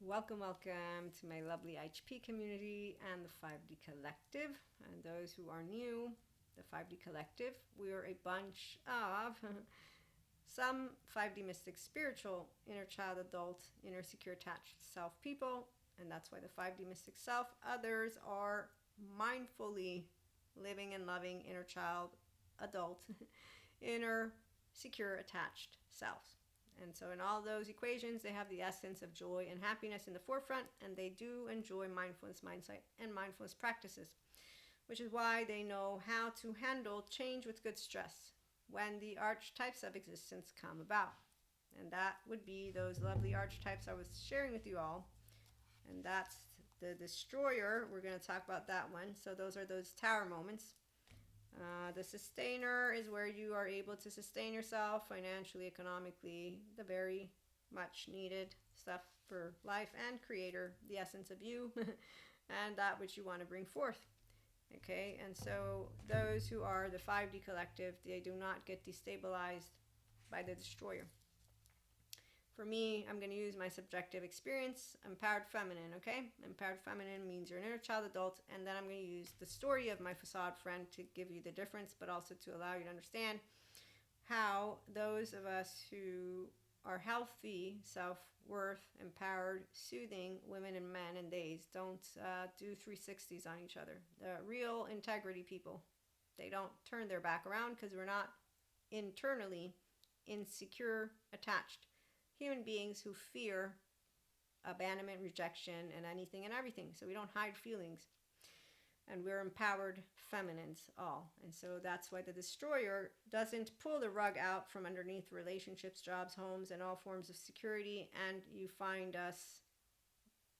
Welcome, welcome to my lovely HP community and the 5D Collective. And those who are new, the 5D Collective, we are a bunch of some 5D mystic, spiritual, inner child, adult, inner secure, attached self people. And that's why the 5D mystic self. Others are mindfully living and loving inner child, adult, inner secure, attached selves. And so in all those equations, they have the essence of joy and happiness in the forefront, and they do enjoy mindfulness mindset and mindfulness practices, which is why they know how to handle change with good stress when the archetypes of existence come about. And that would be those lovely archetypes I was sharing with you all. And that's the destroyer. We're going to talk about that one. So those are those tower moments. The sustainer is where you are able to sustain yourself financially, economically, the very much needed stuff for life, and creator, the essence of you, and that which you want to bring forth. Okay, and so those who are the 5D collective, they do not get destabilized by the destroyer. For me, I'm going to use my subjective experience, empowered feminine, okay? Empowered feminine means you're an inner child adult, and then I'm going to use the story of my facade friend to give you the difference, but also to allow you to understand how those of us who are healthy, self-worth, empowered, soothing women and men and days don't do 360s on each other. The real integrity people, they don't turn their back around because we're not internally insecure, attached human beings who fear abandonment, rejection, and anything and everything. So we don't hide feelings. And we're empowered feminines all. And so that's why the destroyer doesn't pull the rug out from underneath relationships, jobs, homes, and all forms of security. And you find us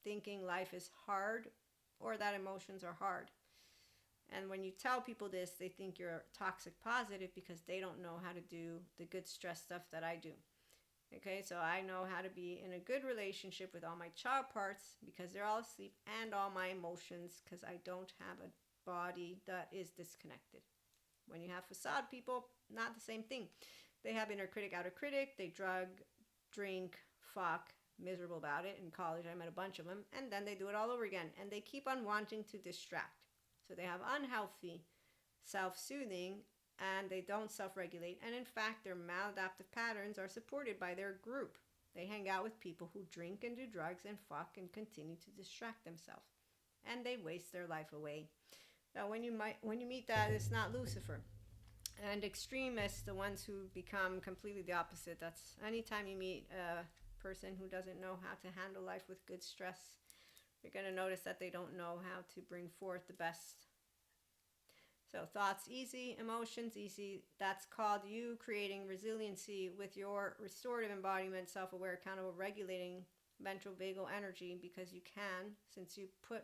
thinking life is hard or that emotions are hard. And when you tell people this, they think you're toxic positive because they don't know how to do the good stress stuff that I do. Okay, so I know how to be in a good relationship with all my child parts because they're all asleep, and all my emotions because I don't have a body that is disconnected. When you have facade people, not the same thing. They have inner critic, outer critic. They drug, drink, fuck, miserable about it. In college, I met a bunch of them, and then they do it all over again, and they keep on wanting to distract. So they have unhealthy self-soothing, and they don't self-regulate, and in fact their maladaptive patterns are supported by their group. They hang out with people who drink and do drugs and fuck and continue to distract themselves, and they waste their life away. Now when you meet that, it's not Lucifer. And extremists, the ones who become completely the opposite, that's anytime you meet a person who doesn't know how to handle life with good stress, you're going to notice that they don't know how to bring forth the best. So thoughts easy, emotions easy. That's called you creating resiliency with your restorative embodiment, self-aware, accountable, regulating ventral vagal energy, because you can, since you put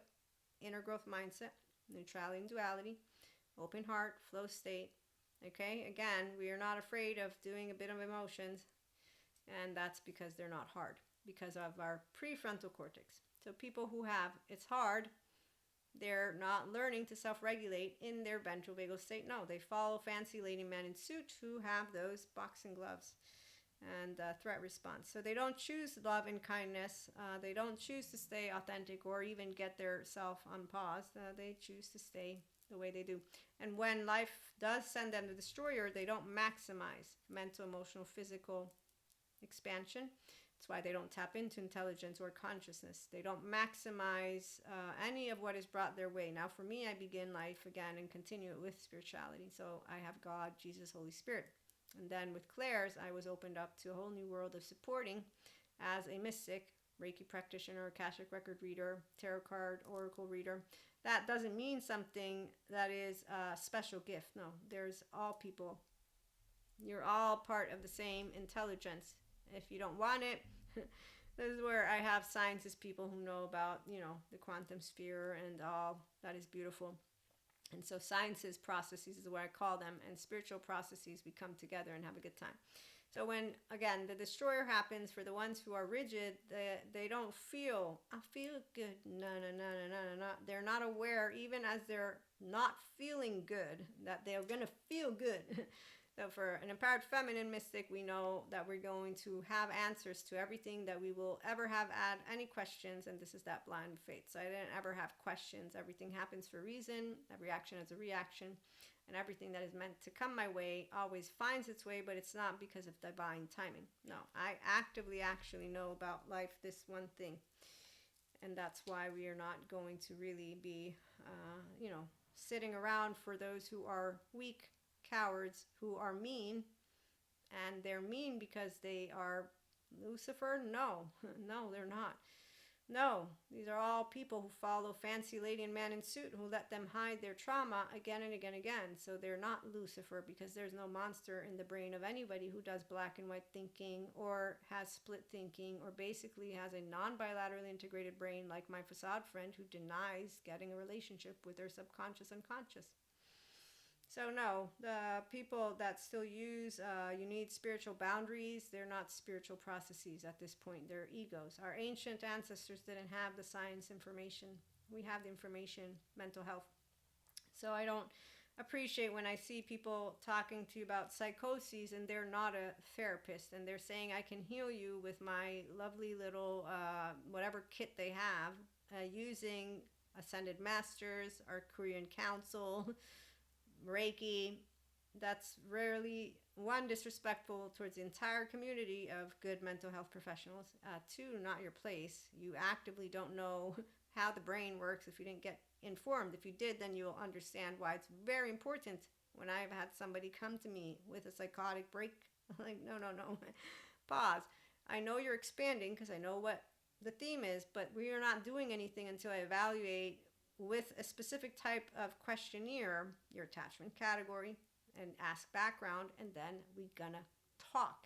inner growth mindset, neutrality and duality, open heart, flow state. Okay, again, we are not afraid of doing a bit of emotions, and that's because they're not hard, because of our prefrontal cortex. So people who have it's hard, they're not learning to self-regulate in their ventral vagal state. No, they follow fancy lady men in suit who have those boxing gloves and threat response. So they don't choose love and kindness. They don't choose to stay authentic or even get their self unpaused. They choose to stay the way they do. And when life does send them the destroyer, they don't maximize mental, emotional, physical expansion. That's why they don't tap into intelligence or consciousness. They don't maximize any of what is brought their way. Now for me, I begin life again and continue it with spirituality. So I have God, Jesus, Holy Spirit. And then with Claire's, I was opened up to a whole new world of supporting as a mystic, Reiki practitioner, Akashic record reader, tarot card, oracle reader. That doesn't mean something that is a special gift. No, there's all people. You're all part of the same intelligence. If you don't want it, this is where I have scientists, people who know about, the quantum sphere and all that is beautiful. And so sciences, processes is what I call them, and spiritual processes, we come together and have a good time. So when, again, the destroyer happens, for the ones who are rigid, they don't feel, I feel good. No, no, no, no, no, no, no. They're not aware, even as they're not feeling good, that they're going to feel good. So for an empowered feminine mystic, we know that we're going to have answers to everything that we will ever have had any questions, and this is that blind faith. So I didn't ever have questions. Everything happens for a reason. Every action is a reaction, and everything that is meant to come my way always finds its way, but it's not because of divine timing. No, I actively actually know about life, this one thing, and that's why we are not going to really be, sitting around for those who are weak, cowards, who are mean, and they're mean because they are Lucifer? No, no, they're not. No, these are all people who follow fancy lady and man in suit who let them hide their trauma again and again and again. So they're not Lucifer, because there's no monster in the brain of anybody who does black and white thinking or has split thinking or basically has a non-bilaterally integrated brain like my facade friend who denies getting a relationship with their subconscious unconscious. So no, the people that still use you need spiritual boundaries, they're not spiritual processes at this point. They're egos. Our ancient ancestors didn't have the science information. We have the information, mental health. So I don't appreciate when I see people talking to you about psychoses and they're not a therapist and they're saying I can heal you with my lovely little whatever kit they have using ascended masters, our Korean council, Reiki. That's rarely, one, disrespectful towards the entire community of good mental health professionals. Two, not your place. You actively don't know how the brain works if you didn't get informed. If you did, then you'll understand why it's very important. When I've had somebody come to me with a psychotic break, I'm like, no, pause. I know you're expanding because I know what the theme is, but we are not doing anything until I evaluate with a specific type of questionnaire your attachment category and ask background, and then we gonna talk.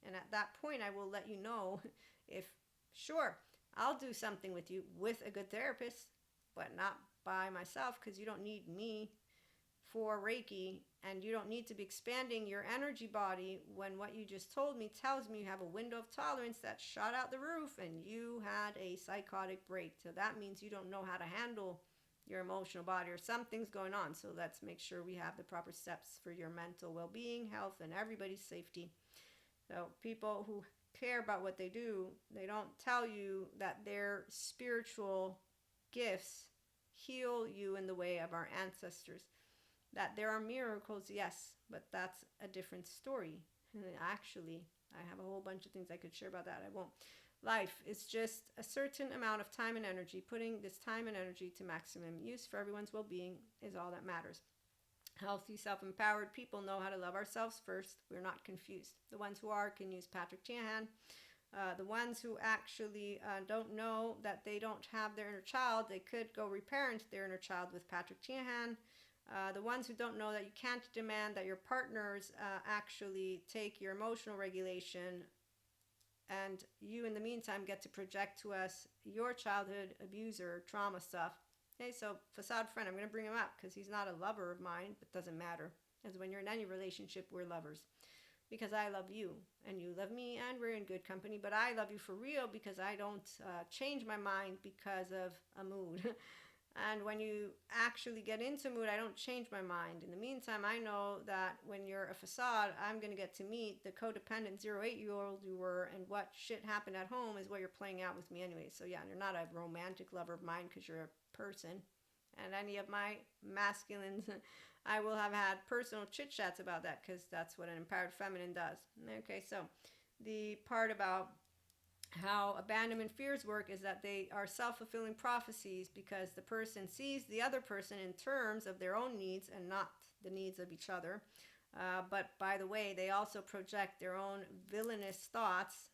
And at that point I will let you know if, sure, I'll do something with you with a good therapist, but not by myself, because you don't need me for Reiki, and you don't need to be expanding your energy body when what you just told me tells me you have a window of tolerance that shot out the roof and you had a psychotic break. So that means you don't know how to handle your emotional body, or something's going on. So let's make sure we have the proper steps for your mental well-being, health, and everybody's safety. So people who care about what they do, they don't tell you that their spiritual gifts heal you in the way of our ancestors. That there are miracles, yes, but that's a different story. And actually, I have a whole bunch of things I could share about that. I won't. Life is just a certain amount of time and energy. Putting this time and energy to maximum use for everyone's well-being is all that matters. Healthy, self-empowered people know how to love ourselves first. We're not confused. The ones who are can use Patrick Tiahan. The ones who actually don't know that they don't have their inner child, they could go reparent their inner child with Patrick Tiahan. The ones who don't know that you can't demand that your partners actually take your emotional regulation, and you in the meantime get to project to us your childhood abuser trauma stuff. Okay, so facade friend, I'm going to bring him up because he's not a lover of mine, but doesn't matter, as when you're in any relationship, we're lovers, because I love you and you love me and we're in good company. But I love you for real because I don't change my mind because of a mood. And when you actually get into mood, I don't change my mind. In the meantime, I know that when you're a facade, I'm going to get to meet the codependent 08-year-old you were, and what shit happened at home is what you're playing out with me anyway. So yeah, you're not a romantic lover of mine because you're a person. And any of my masculines, I will have had personal chit-chats about that, because that's what an empowered feminine does. Okay, so the part about how abandonment fears work is that they are self-fulfilling prophecies, because the person sees the other person in terms of their own needs and not the needs of each other. But by the way, they also project their own villainous thoughts,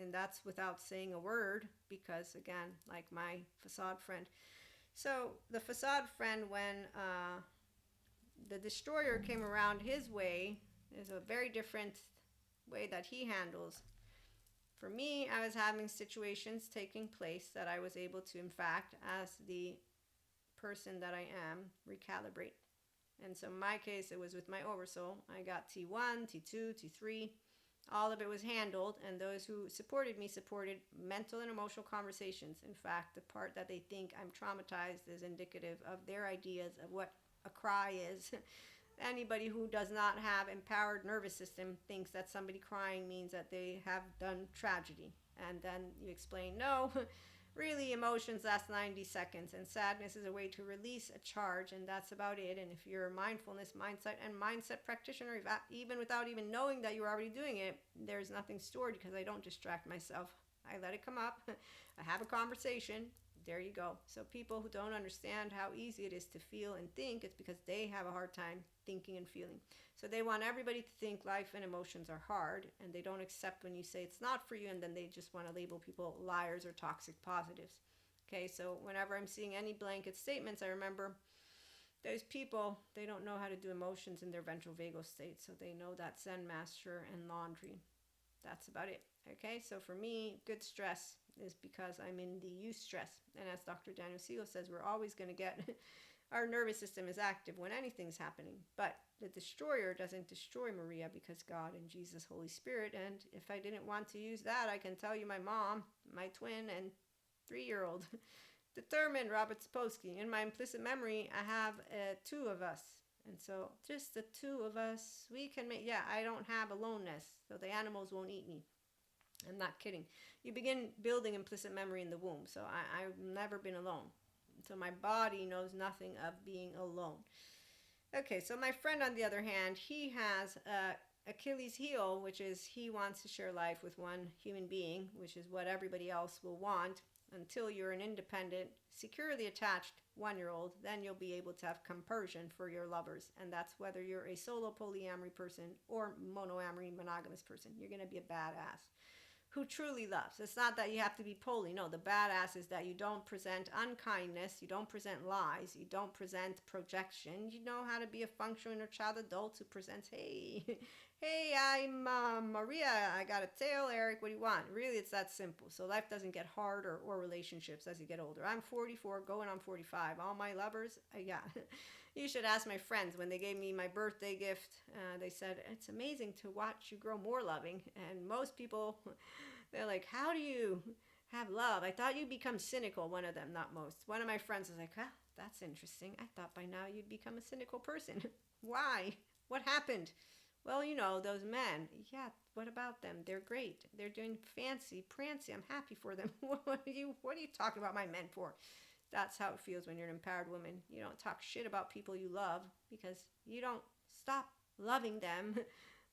and that's without saying a word, because again, like my facade friend. So the facade friend, when the destroyer came around his way, is a very different way that he handles. For me, I was having situations taking place that I was able to, in fact, as the person that I am, recalibrate. And so in my case, it was with my oversoul. I got T1, T2, T3. All of it was handled, and those who supported me supported mental and emotional conversations. In fact, the part that they think I'm traumatized is indicative of their ideas of what a cry is. Anybody who does not have empowered nervous system thinks that somebody crying means that they have done tragedy. And then you explain, no, really emotions last 90 seconds, and sadness is a way to release a charge, and that's about it. And if you're a mindfulness mindset practitioner, even without even knowing that you're already doing it, there's nothing stored because I don't distract myself. I let it come up. I have a conversation. There you go. So people who don't understand how easy it is to feel and think, it's because they have a hard time thinking and feeling. So they want everybody to think life and emotions are hard, and they don't accept when you say it's not for you, and then they just want to label people liars or toxic positives. Okay, so whenever I'm seeing any blanket statements, I remember those people, they don't know how to do emotions in their ventral vagal state, so they know that Zen master and laundry. That's about it. Okay, so for me, good stress is because I'm in the eustress. And as Dr. Daniel Siegel says, we're always going to get our nervous system is active when anything's happening. But the destroyer doesn't destroy Maria because God and Jesus, Holy Spirit. And if I didn't want to use that, I can tell you my mom, my twin, and 3-year-old determined Robert Sapolsky. In my implicit memory, I have 2 of us. And so just the 2 of us, we can make, I don't have aloneness, so the animals won't eat me. I'm not kidding. You begin building implicit memory in the womb. So I've never been alone. So my body knows nothing of being alone. Okay, so my friend, on the other hand, he has Achilles heel, which is he wants to share life with one human being, which is what everybody else will want until you're an independent, securely attached 1-year-old. Then you'll be able to have compersion for your lovers. And that's whether you're a solo polyamory person or monoamory monogamous person. You're going to be a badass who truly loves. It's not that you have to be poly. No, the badass is that you don't present unkindness, you don't present lies, you don't present projection. You know how to be a functional inner child adult who presents, hey, I'm Maria, I got a tail, Eric, what do you want? Really, it's that simple. So life doesn't get harder or relationships as you get older. I'm 44, going on 45. All my lovers, you should ask my friends when they gave me my birthday gift. They said, it's amazing to watch you grow more loving. And most people, they're like, how do you have love? I thought you'd become cynical. One of them, not most. One of my friends was like, that's interesting. I thought by now you'd become a cynical person. Why? What happened? Well, those men. Yeah, what about them? They're great. They're doing fancy, prancy. I'm happy for them. What are you talking about my men for? That's how it feels when you're an empowered woman. You don't talk shit about people you love because you don't stop loving them.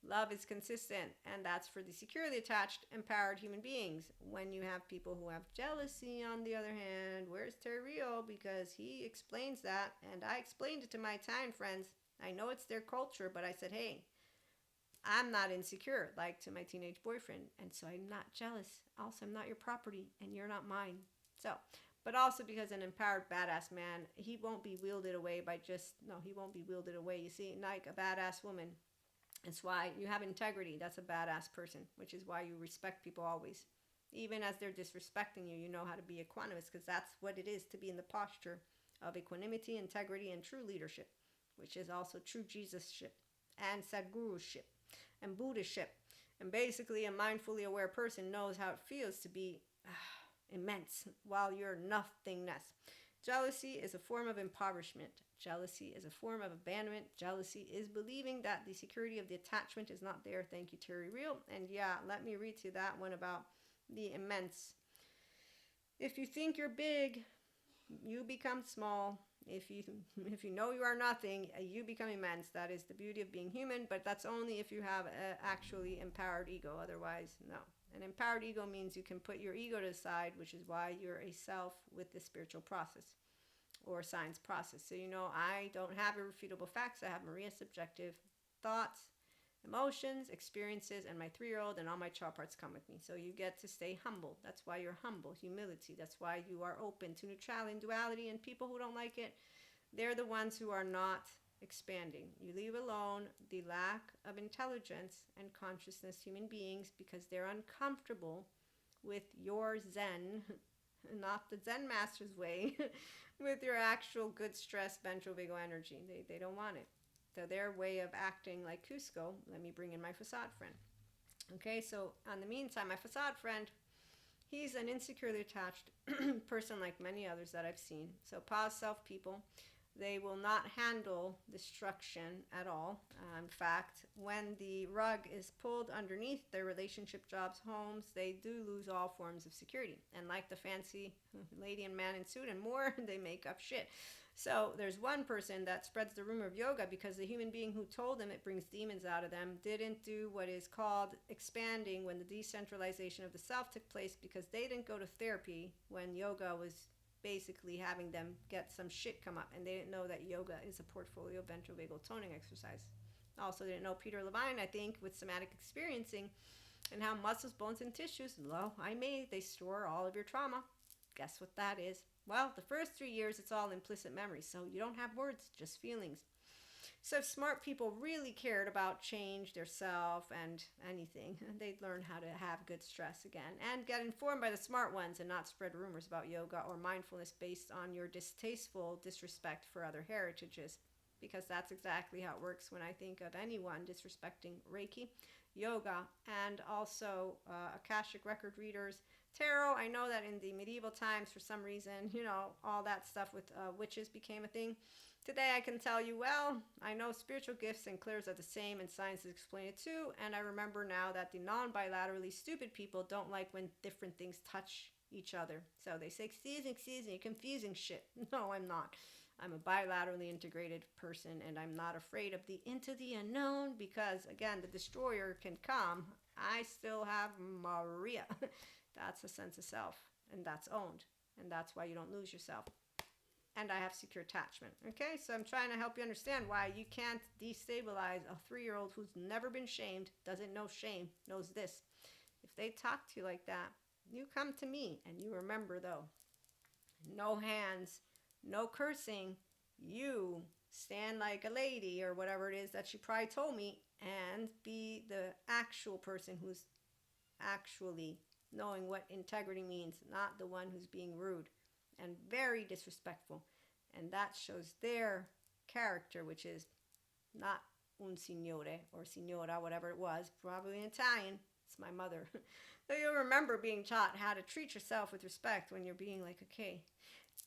Love is consistent, and that's for the securely attached, empowered human beings. When you have people who have jealousy, on the other hand, where's Terry Rio? Because he explains that, and I explained it to my Italian friends. I know it's their culture, but I said, hey, I'm not insecure, like to my teenage boyfriend, and so I'm not jealous. Also, I'm not your property, and you're not mine. So, but also because an empowered badass man, he won't be wielded away by he won't be wielded away. You see, like a badass woman, it's why you have integrity. That's a badass person, which is why you respect people always. Even as they're disrespecting you, you know how to be equanimous, because that's what it is to be in the posture of equanimity, integrity, and true leadership, which is also true Jesus-ship and Sadhguru-ship and Buddha-ship. And basically, a mindfully aware person knows how it feels to be immense while you're nothingness. Jealousy is a form of impoverishment. Jealousy is a form of abandonment. Jealousy is believing that the security of the attachment is not there. Thank you, Terry Real. And let me read to that one about the immense. If you think you're big, you become small. If you know you are nothing, you become immense. That is the beauty of being human, but that's only if you have an actually empowered ego. Otherwise, no. An empowered ego means you can put your ego to the side, which is why you're a self with the spiritual process or science process. So I don't have irrefutable facts. I have Maria's subjective thoughts, emotions, experiences, and my 3-year-old and all my child parts come with me. So you get to stay humble. That's why you're humble. Humility. That's why you are open to neutrality and duality. And people who don't like it, they're the ones who are not expanding. You leave alone the lack of intelligence and consciousness human beings because they're uncomfortable with your Zen, not the Zen master's way, with your actual good stress ventral vagal energy. They don't want it. So their way of acting like Cusco, let me bring in my facade friend. Okay, so on the meantime, my facade friend, he's an insecurely attached person like many others that I've seen. So pause self people. They will not handle destruction at all. In fact, when the rug is pulled underneath their relationship, jobs, homes, they do lose all forms of security. And like the fancy lady and man in suit and more, they make up shit. So there's one person that spreads the rumor of yoga because the human being who told them it brings demons out of them didn't do what is called expanding when the decentralization of the self took place, because they didn't go to therapy when yoga was basically having them get some shit come up, and they didn't know that yoga is a portfolio ventral-vagal toning exercise. Also didn't know Peter Levine, I think, with somatic experiencing, and how muscles, bones, and tissues, they store all of your trauma. Guess what that is? Well, the first 3 years, it's all implicit memory, so you don't have words, just feelings. So if smart people really cared about change, their self, and anything, they'd learn how to have good stress again and get informed by the smart ones and not spread rumors about yoga or mindfulness based on your distasteful disrespect for other heritages, because that's exactly how it works when I think of anyone disrespecting Reiki, yoga, and also Akashic record readers, tarot. I know that in the medieval times, for some reason, all that stuff with witches became a thing. Today I can tell you, well, I know spiritual gifts and clairs are the same, and science explain it too, and I remember now that the non-bilaterally stupid people don't like when different things touch each other. So they say, excuse me, you're confusing shit. No, I'm not. I'm a bilaterally integrated person, and I'm not afraid of the into the unknown, because, again, the destroyer can come. I still have Maria. That's a sense of self, and that's owned, and that's why you don't lose yourself. And I have secure attachment. Okay, so I'm trying to help you understand why you can't destabilize a 3-year-old who's never been shamed, doesn't know shame, knows this. If they talk to you like that, you come to me, and you remember, though, no hands, no cursing. You stand like a lady or whatever it is that she probably told me, and be the actual person who's actually knowing what integrity means, not the one who's being rude and very disrespectful. And that shows their character, which is not un signore or signora, whatever it was, probably in Italian. It's my mother. So you'll remember being taught how to treat yourself with respect when you're being like, okay,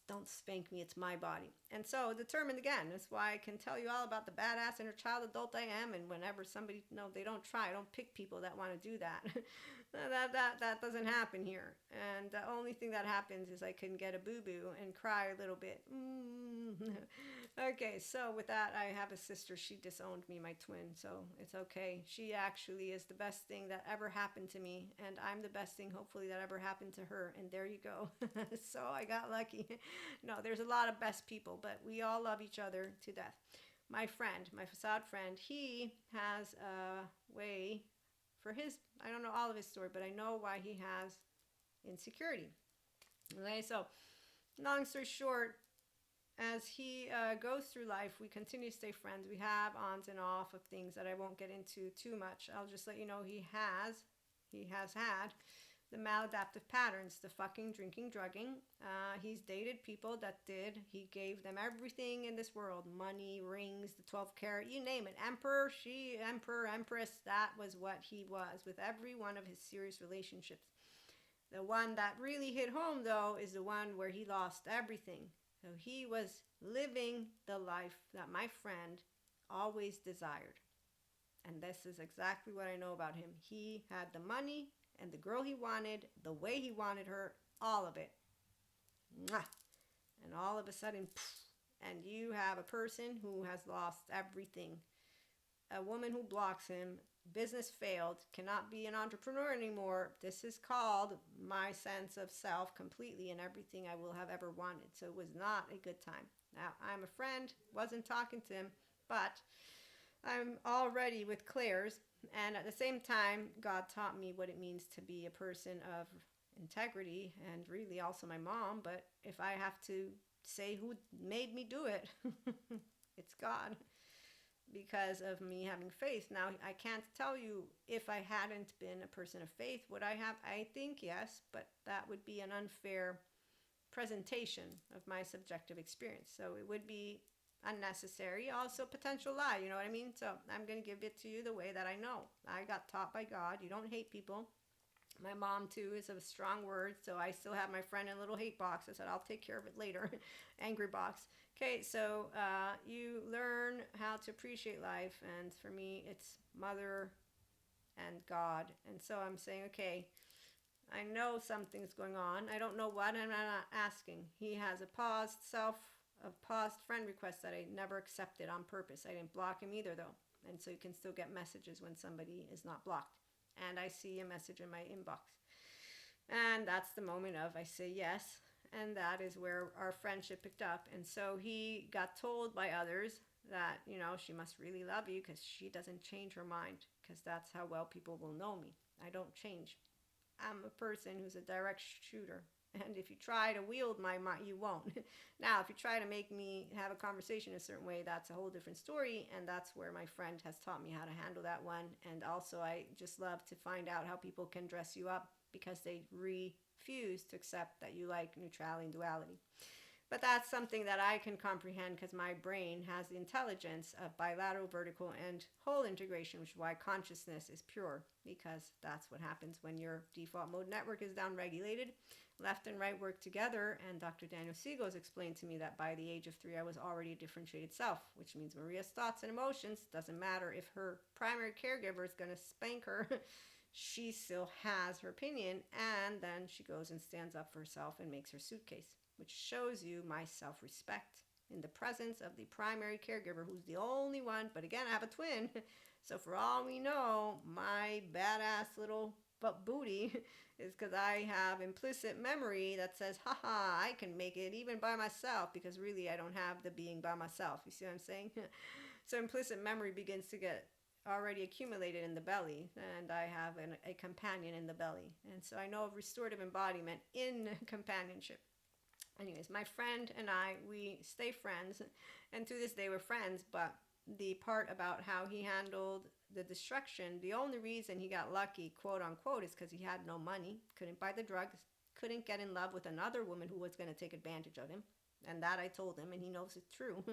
don't spank me, it's my body. And so determined again. That's why I can tell you all about the badass inner child adult I am. And whenever somebody, no, they don't try. I don't pick people that want to do that. that doesn't happen here. And the only thing that happens is I can get a boo-boo and cry a little bit. Okay, so with that, I have a sister. She disowned me, my twin, so it's okay. She actually is the best thing that ever happened to me, and I'm the best thing, hopefully, that ever happened to her, and there you go. So I got lucky. No, there's a lot of best people, but we all love each other to death. My friend, my facade friend, he has a way for his, I don't know all of his story, but I know why he has insecurity. Okay, so long story short, as he goes through life, we continue to stay friends. We have ons and off of things that I won't get into too much. I'll just let you know he has had the maladaptive patterns, the fucking, drinking, drugging. He's dated people that did. He gave them everything in this world. Money, rings, the 12 karat, you name it. Emperor, empress, that was what he was with every one of his serious relationships. The one that really hit home, though, is the one where he lost everything. So he was living the life that my friend always desired. And this is exactly what I know about him. He had the money and the girl he wanted, the way he wanted her, all of it. Mwah! And all of a sudden, and you have a person who has lost everything. A woman who blocks him, business failed, cannot be an entrepreneur anymore. This is called my sense of self completely and everything I will have ever wanted. So it was not a good time. Now, I'm a friend, wasn't talking to him, but I'm already with Claire's. And at the same time, God taught me what it means to be a person of integrity, and really also my mom. But if I have to say who made me do it, it's God. Because of me having faith. Now, I can't tell you if I hadn't been a person of faith, would I have? I think yes, but that would be an unfair presentation of my subjective experience. So it would be unnecessary, also potential lie, you know what I mean? So I'm going to give it to you the way that I know. I got taught by God. You don't hate people. My mom too is a strong word, so I still have my friend in a little hate box. I said I'll take care of it later. Angry box. Okay, so you learn how to appreciate life, and for me, it's mother and God. And so I'm saying, okay, I know something's going on. I don't know what, and I'm not asking. He has a paused friend request that I never accepted on purpose. I didn't block him either, though. And so you can still get messages when somebody is not blocked. And I see a message in my inbox. And that's the moment of I say yes. And that is where our friendship picked up. And so he got told by others that, she must really love you because she doesn't change her mind, because that's how well people will know me. I don't change. I'm a person who's a direct shooter. And if you try to wield my mind, you won't. Now, if you try to make me have a conversation a certain way, that's a whole different story. And that's where my friend has taught me how to handle that one. And also, I just love to find out how people can dress you up because they refuse to accept that you like neutrality and duality. But that's something that I can comprehend because my brain has the intelligence of bilateral, vertical, and whole integration, which is why consciousness is pure, because that's what happens when your default mode network is downregulated. Left and right work together, and Dr. Daniel Siegel has explained to me that by the age of 3, I was already a differentiated self, which means Maria's thoughts and emotions, doesn't matter if her primary caregiver is going to spank her, she still has her opinion, and then she goes and stands up for herself and makes her suitcase, which shows you my self-respect in the presence of the primary caregiver, who's the only one. But again, I have a twin, so for all we know, my badass little booty is because I have implicit memory that says, haha, I can make it even by myself, because really I don't have the being by myself. You see what I'm saying? So implicit memory begins to get already accumulated in the belly, and I have a companion in the belly. And so I know of restorative embodiment in companionship. Anyways, my friend and I, we stay friends, and to this day we're friends. But the part about how he handled the destruction, the only reason he got lucky, quote unquote, is because he had no money, couldn't buy the drugs, couldn't get in love with another woman who was going to take advantage of him. And that I told him, and he knows it's true.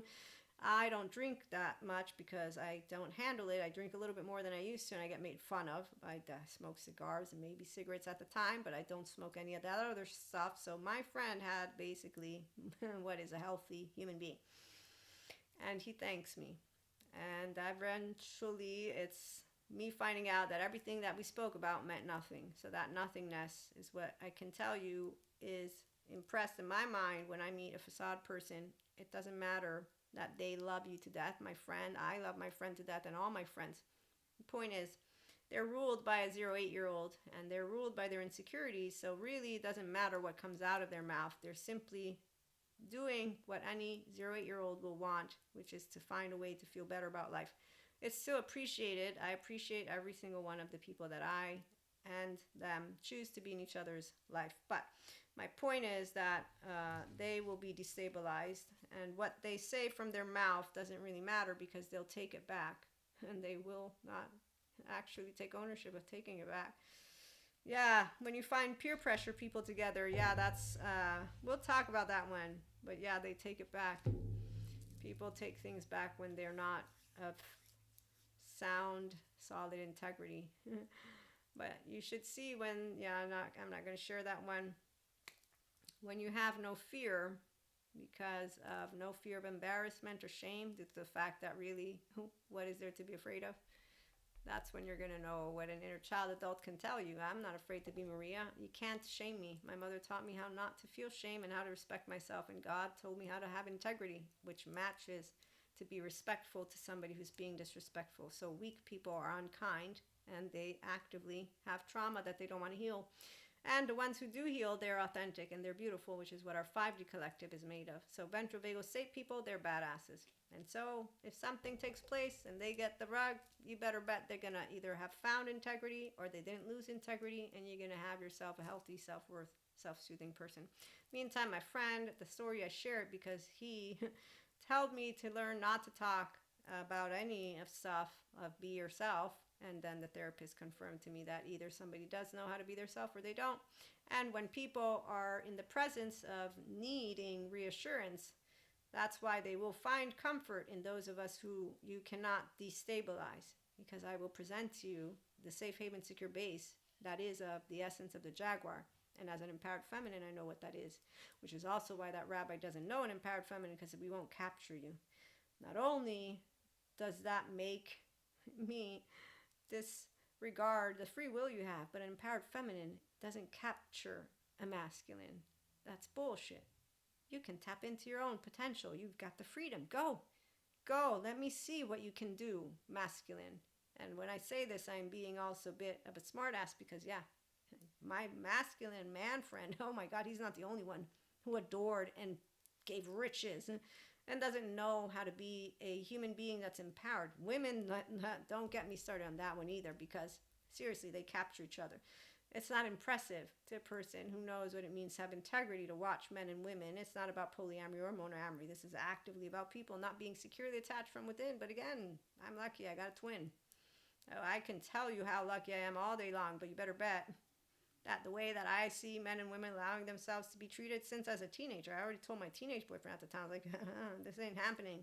I don't drink that much because I don't handle it. I drink a little bit more than I used to, and I get made fun of. I smoke cigars and maybe cigarettes at the time, but I don't smoke any of that other stuff. So my friend had basically what is a healthy human being. And he thanks me. And eventually it's me finding out that everything that we spoke about meant nothing. So that nothingness is what I can tell you is impressed in my mind when I meet a facade person. It doesn't matter that they love you to death, my friend. I love my friend to death, and all my friends. The point is, they're ruled by a 0-8-year-old, and they're ruled by their insecurities, so really it doesn't matter what comes out of their mouth. They're simply doing what any 0-8-year-old will want, which is to find a way to feel better about life. It's still appreciated. I appreciate every single one of the people that I and them choose to be in each other's life. But my point is that they will be destabilized, and what they say from their mouth doesn't really matter because they'll take it back, and they will not actually take ownership of taking it back. Yeah, when you find peer pressure people together, yeah, that's, we'll talk about that one. But yeah, they take it back. People take things back when they're not of sound, solid integrity. But you should see when, yeah, I'm not going to share that one. When you have no fear, because of no fear of embarrassment or shame, due to the fact that really, what is there to be afraid of? That's when you're going to know what an inner child adult can tell you. I'm not afraid to be Maria. You can't shame me. My mother taught me how not to feel shame and how to respect myself. And God told me how to have integrity, which matches to be respectful to somebody who's being disrespectful. So weak people are unkind, and they actively have trauma that they don't want to heal. And the ones who do heal, they're authentic and they're beautiful, which is what our 5D collective is made of. So ventral vagal state people, they're badasses. And so if something takes place and they get the rug, you better bet they're going to either have found integrity or they didn't lose integrity, and you're going to have yourself a healthy, self-worth, self-soothing person. Meantime, my friend, the story I shared because he told me to learn not to talk about any of stuff of be yourself. And then the therapist confirmed to me that either somebody does know how to be their self or they don't. And when people are in the presence of needing reassurance, that's why they will find comfort in those of us who you cannot destabilize, because I will present to you the safe haven secure base That is the essence of the jaguar. And as an empowered feminine, I know what that is, which is also why that rabbi doesn't know an empowered feminine, because we won't capture you. Not only does that make me disregard the free will you have, but an empowered feminine doesn't capture a masculine. That's bullshit. You can tap into your own potential. You've got the freedom. Go. Go. Let me see what you can do, masculine. And when I say this, I'm being also a bit of a smartass because, yeah, my masculine man friend, oh my God, he's not the only one who adored and gave riches and doesn't know how to be a human being that's empowered. Women, don't get me started on that one either, because seriously, they capture each other. It's not impressive to a person who knows what it means to have integrity to watch men and women. It's not about polyamory or monoamory. This is actively about people not being securely attached from within. But again, I'm lucky. I got a twin. Oh, I can tell you how lucky I am all day long, but you better bet that the way that I see men and women allowing themselves to be treated since as a teenager, I already told my teenage boyfriend at the time, like, this ain't happening.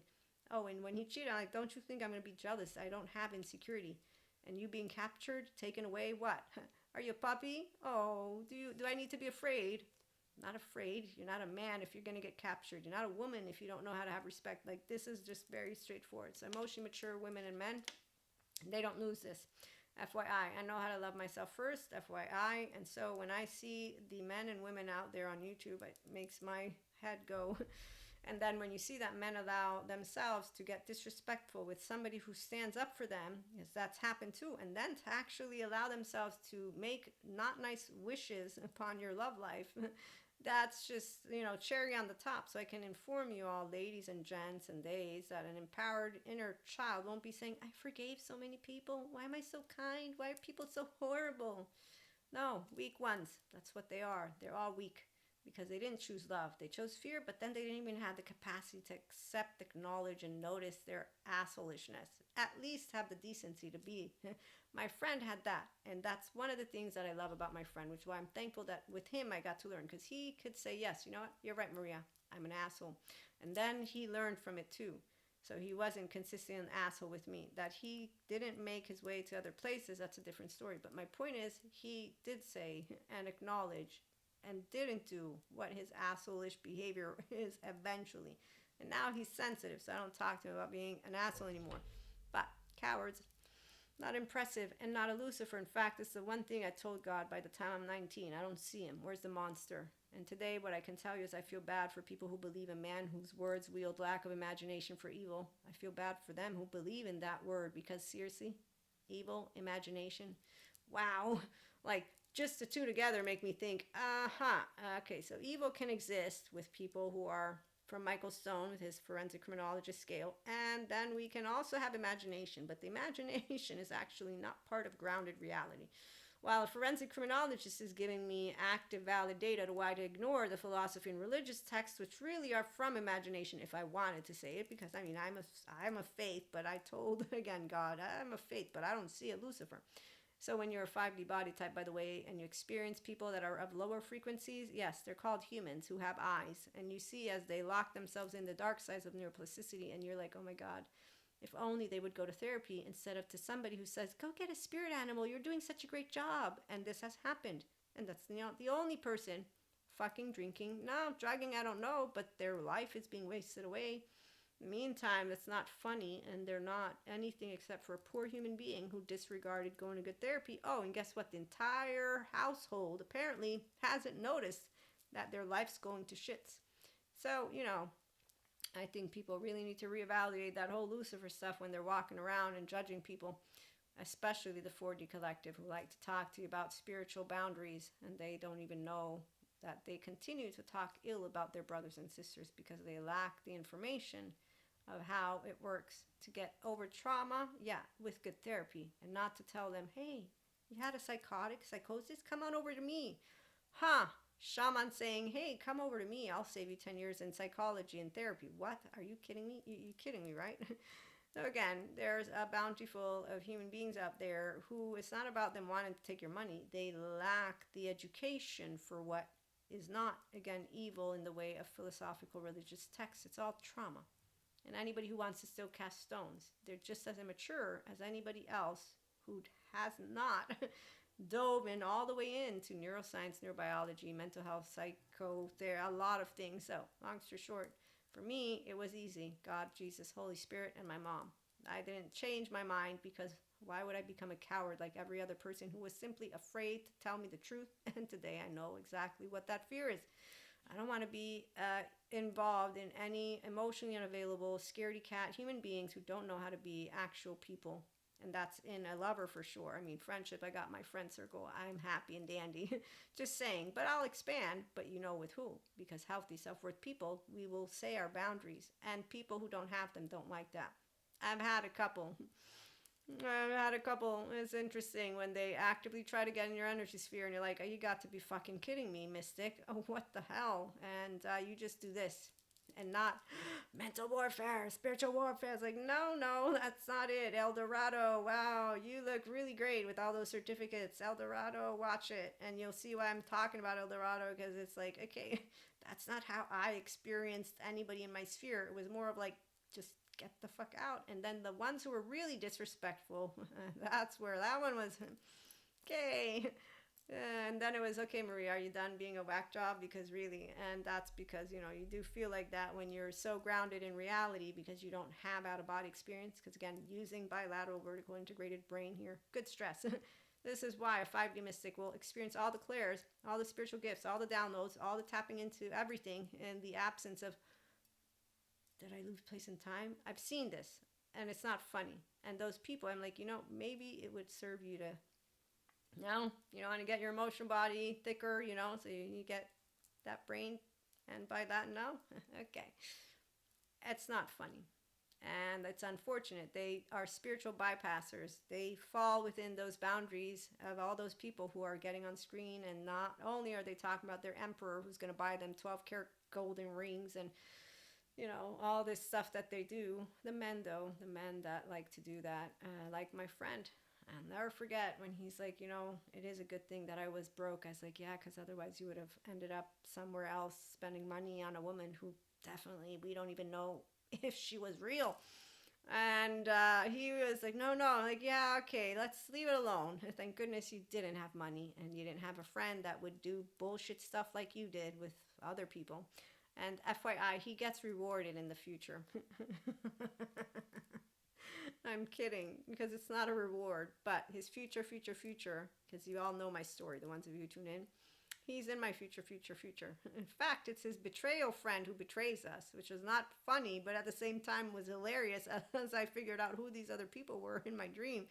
Oh, and when he cheated, I'm like, don't you think I'm going to be jealous? I don't have insecurity. And you being captured, taken away, what? Are you a puppy? Oh, do I need to be afraid? Not afraid. You're not a man if you're going to get captured. You're not a woman if you don't know how to have respect. Like, this is just very straightforward. So emotionally mature women and men, they don't lose this. FYI, I know how to love myself first, FYI. And so when I see the men and women out there on YouTube, it makes my head go. And then when you see that men allow themselves to get disrespectful with somebody who stands up for them, yes, that's happened too. And then to actually allow themselves to make not nice wishes upon your love life, that's just, cherry on the top. So I can inform you all, ladies and gents and days, that an empowered inner child won't be saying, I forgave so many people. Why am I so kind? Why are people so horrible? No, weak ones. That's what they are. They're all weak. Because they didn't choose love. They chose fear, but then they didn't even have the capacity to accept, acknowledge, and notice their assholishness. At least have the decency to be. My friend had that. And that's one of the things that I love about my friend, which is why I'm thankful that with him I got to learn. Because he could say, yes, you know what? You're right, Maria. I'm an asshole. And then he learned from it too. So he wasn't consistently an asshole with me. That he didn't make his way to other places, that's a different story. But my point is, he did say and acknowledge and didn't do what his asshole-ish behavior is eventually. And now he's sensitive, so I don't talk to him about being an asshole anymore. But cowards, not impressive and not a Lucifer. In fact, it's the one thing I told God by the time I'm 19. I don't see him. Where's the monster? And today what I can tell you is I feel bad for people who believe a man whose words wield lack of imagination for evil. I feel bad for them who believe in that word, because seriously, evil, imagination, wow. Like, just the two together make me think, okay, so evil can exist with people who are from Michael Stone with his forensic criminologist scale, and then we can also have imagination, but the imagination is actually not part of grounded reality. While a forensic criminologist is giving me active, valid data to why to ignore the philosophy and religious texts, which really are from imagination, if I wanted to say it, because I'm a faith, but I told, again, God, I'm a faith, but I don't see a Lucifer. So when you're a 5D body type, by the way, and you experience people that are of lower frequencies, yes, they're called humans who have eyes. And you see as they lock themselves in the dark sides of neuroplasticity, and you're like, oh my God, if only they would go to therapy instead of to somebody who says, go get a spirit animal, you're doing such a great job. And this has happened. And that's the only person fucking drinking, no, drugging, I don't know, but their life is being wasted away. In the meantime, it's not funny, and they're not anything except for a poor human being who disregarded going to good therapy. Oh, and guess what? The entire household apparently hasn't noticed that their life's going to shits. So, I think people really need to reevaluate that whole Lucifer stuff when they're walking around and judging people, especially the 4D collective, who like to talk to you about spiritual boundaries, and they don't even know that they continue to talk ill about their brothers and sisters because they lack the information of how it works to get over trauma, with good therapy, and not to tell them, hey, you had a psychosis, come on over to me. Shaman saying, hey, come over to me, I'll save you 10 years in psychology and therapy. What? Are you kidding me? You're kidding me, right? So again, there's a bounty full of human beings out there who, it's not about them wanting to take your money. They lack the education for what is not, again, evil in the way of philosophical religious texts. It's all trauma. And anybody who wants to still cast stones, they're just as immature as anybody else who has not dove in all the way into neuroscience, neurobiology, mental health, psychotherapy, a lot of things. So, long story short, for me, it was easy. God, Jesus, Holy Spirit, and my mom. I didn't change my mind because why would I become a coward like every other person who was simply afraid to tell me the truth? And today I know exactly what that fear is. I don't want to be involved in any emotionally unavailable, scaredy cat human beings who don't know how to be actual people. And that's in a lover for sure. I mean, friendship, I got my friend circle. I'm happy and dandy. Just saying. But I'll expand, but you know with who. Because healthy, self worth people, we will say our boundaries. And people who don't have them don't like that. I've had a couple. It's interesting when they actively try to get in your energy sphere and you're like, oh, you got to be fucking kidding me, mystic. Oh, what the hell? And you just do this and not mental warfare, spiritual warfare. It's like, no, that's not it. El Dorado, wow, you look really great with all those certificates. El Dorado, watch it. And you'll see why I'm talking about El Dorado, because it's like, okay, that's not how I experienced anybody in my sphere. It was more of like, just get the fuck out. And then the ones who were really disrespectful, that's where that one was, okay. And then it was, okay, Maria, are you done being a whack job? Because really, and that's because, you do feel like that when you're so grounded in reality because you don't have out-of-body experience. Because again, using bilateral vertical integrated brain here, good stress. This is why a 5D mystic will experience all the clairs, all the spiritual gifts, all the downloads, all the tapping into everything in the absence of, did I lose place in time? I've seen this, and it's not funny. And those people, I'm like, maybe it would serve you to, you want to get your emotional body thicker, so you get that brain, and by that, no? Okay. It's not funny. And it's unfortunate. They are spiritual bypassers. They fall within those boundaries of all those people who are getting on screen, and not only are they talking about their emperor who's going to buy them 12-karat golden rings and all this stuff that they do. The men that like to do that, like my friend, I'll never forget when he's like, it is a good thing that I was broke. I was like, yeah, because otherwise you would have ended up somewhere else spending money on a woman who definitely, we don't even know if she was real. And he was like, no. I'm like, yeah, okay, let's leave it alone. Thank goodness you didn't have money and you didn't have a friend that would do bullshit stuff like you did with other people. And FYI, he gets rewarded in the future. I'm kidding, because it's not a reward, but his future, because you all know my story, the ones of you who tune in, he's in my future. In fact, it's his betrayal friend who betrays us, which is not funny, but at the same time was hilarious as I figured out who these other people were in my dream,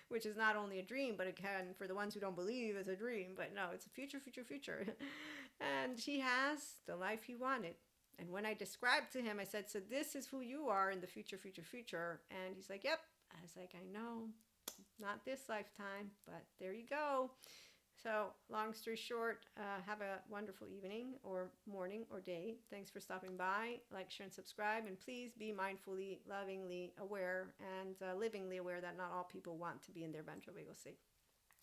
which is not only a dream, but again, for the ones who don't believe, it's a dream. But no, it's a future. And he has the life he wanted. And when I described to him, I said, so this is who you are in the future. And he's like, yep. I was like, I know, not this lifetime, but there you go. So long story short, have a wonderful evening or morning or day. Thanks for stopping by. Like, share, and subscribe. And please be mindfully, lovingly aware and livingly aware that not all people want to be in their ventral vagal state.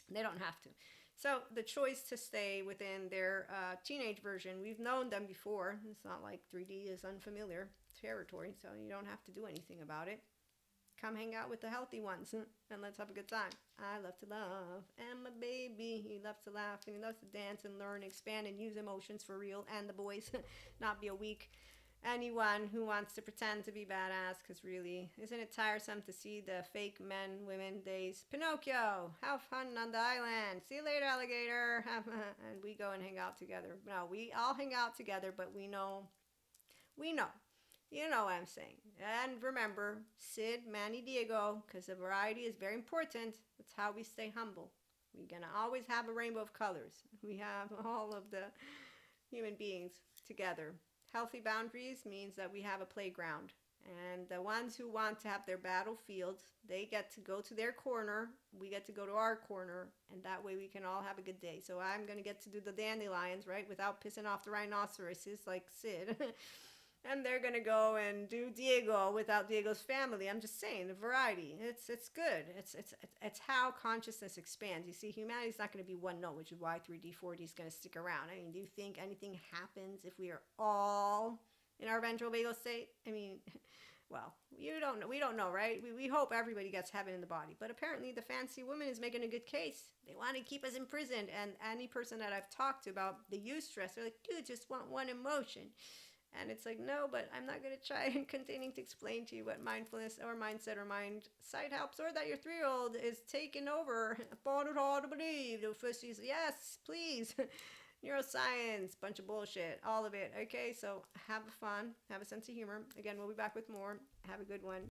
They don't have to. So the choice to stay within their teenage version, we've known them before. It's not like 3D is unfamiliar territory, so you don't have to do anything about it. Come hang out with the healthy ones and let's have a good time. I love to love, and my baby, he loves to laugh and he loves to dance and learn, expand, and use emotions for real, and the boys, not be a weak anyone who wants to pretend to be badass, because really, isn't it tiresome to see the fake men, women days? Pinocchio, have fun on the island. See you later, alligator. And we go and hang out together. No, we all hang out together, but we know. You know what I'm saying. And remember, Sid, Manny, Diego, because the variety is very important. That's how we stay humble. We're going to always have a rainbow of colors. We have all of the human beings together. Healthy boundaries means that we have a playground. And the ones who want to have their battlefield, they get to go to their corner. We get to go to our corner. And that way we can all have a good day. So I'm going to get to do the dandelions, right? Without pissing off the rhinoceroses like Sid. And they're going to go and do Diego without Diego's family. I'm just saying, the variety. It's good. It's how consciousness expands. You see, humanity's not going to be one note, which is why 3D, 4D is going to stick around. I mean, do you think anything happens if we are all in our ventral vagal state? I mean, Well, you don't know. We don't know, right? We hope everybody gets heaven in the body. But apparently, the fancy woman is making a good case. They want to keep us imprisoned. And any person that I've talked to about the eustress, they're like, dude, just want one emotion. And it's like, no, but I'm not going to try and continuing to explain to you what mindfulness or mindset or mind sight helps, or that your 3-year-old is taking over. Upon it hard to believe. The first is, yes, please. Neuroscience, bunch of bullshit, all of it. Okay, so have fun, have a sense of humor. Again, we'll be back with more. Have a good one.